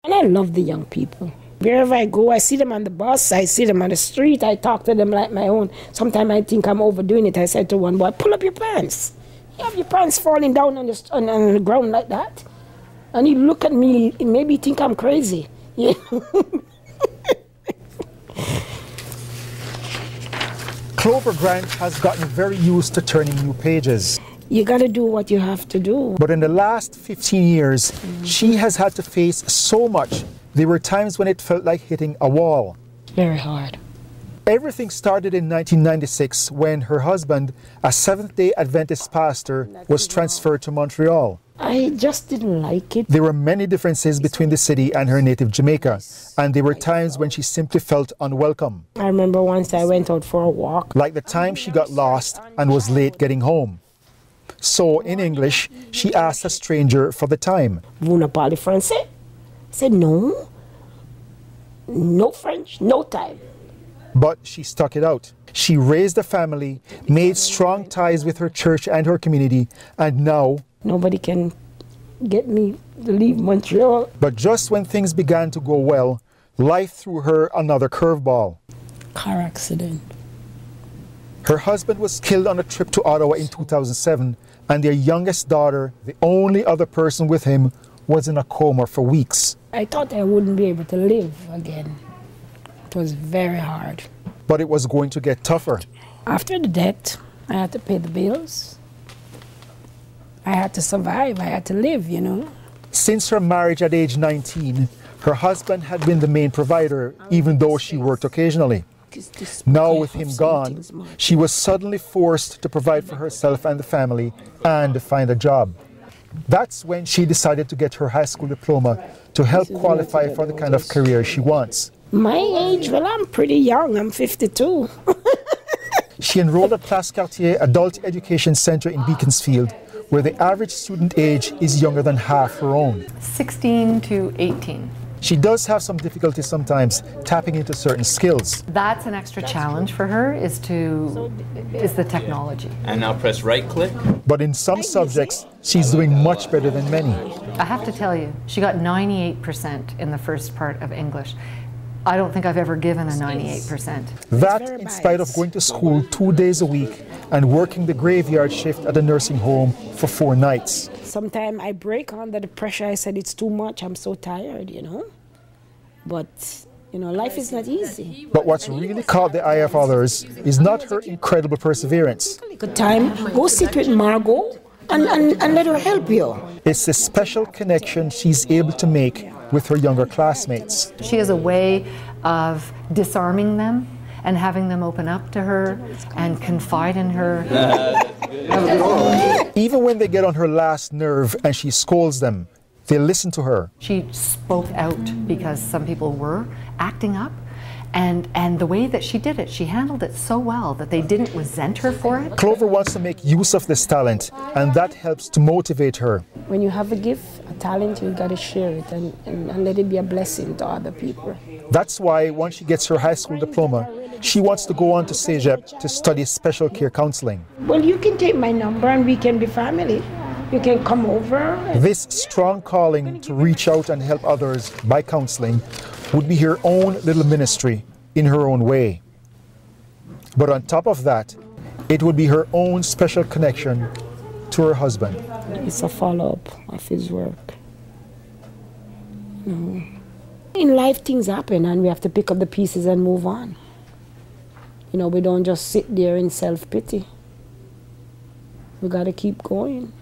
And I love the young people. Wherever I go, I see them on the bus, I see them on the street, I talk to them like my own. Sometimes I think I'm overdoing it. I said to one boy, pull up your pants. You have your pants falling down on the ground like that. And he look at me, he maybe think I'm crazy. Yeah. Clover Grant has gotten very used to turning new pages. You got to do what you have to do. But in the last 15 years, she has had to face so much. There were times when it felt like hitting a wall. Very hard. Everything started in 1996 when her husband, a Seventh-day Adventist pastor, was transferred to Montreal. I just didn't like it. There were many differences between the city and her native Jamaica, and there were times when she simply felt unwelcome. I remember once I went out for a walk. Like the time she got lost and was late getting home. So, in English, she asked a stranger for the time. Vous ne parlez français? I said, no. No French, no time. But she stuck it out. She raised a family, made strong ties with her church and her community, and now... Nobody can get me to leave Montreal. But just when things began to go well, life threw her another curveball. Car accident. Her husband was killed on a trip to Ottawa in 2007, and their youngest daughter, the only other person with him, was in a coma for weeks. I thought I wouldn't be able to live again. It was very hard. But it was going to get tougher. After the death, I had to pay the bills. I had to survive, I had to live, you know. Since her marriage at age 19, her husband had been the main provider, even though she worked occasionally. Now with him gone, she was suddenly forced to provide for herself and the family and find a job. That's when she decided to get her high school diploma to help qualify for the kind of career she wants. My age? Well, I'm pretty young. I'm 52. She enrolled at Place Cartier Adult Education Center in Beaconsfield, where the average student age is younger than half her own. 16 to 18. She does have some difficulty sometimes tapping into certain skills. That's an extra challenge for her, is the technology. And now press right click. But in some subjects, she's doing much better than many. I have to tell you, she got 98% in the first part of English. I don't think I've ever given a 98%. That in spite of going to school 2 days a week and working the graveyard shift at a nursing home for 4 nights. Sometimes I break under the pressure. I said, it's too much. I'm so tired, you know. But, you know, life is not easy. But what's really caught the eye of others is not her incredible perseverance. Good time. Go sit with Margot and let her help you. It's the special connection she's able to make with her younger classmates. She has a way of disarming them and having them open up to her and confide in her. Even when they get on her last nerve and she scolds them, they listen to her. She spoke out because some people were acting up, and the way that she did it, she handled it so well that they didn't resent her for it. Clover wants to make use of this talent, and that helps to motivate her. When you have a gift, a talent, you got to share it and let it be a blessing to other people. That's why once she gets her high school diploma, she wants to go on to CEGEP to study special care counseling. Well, you can take my number and we can be family. You can come over. This strong calling to reach out and help others by counseling would be her own little ministry in her own way. But on top of that, it would be her own special connection to her husband. It's a follow-up of his work. In life, things happen and we have to pick up the pieces and move on. You know, we don't just sit there in self-pity. We got to keep going.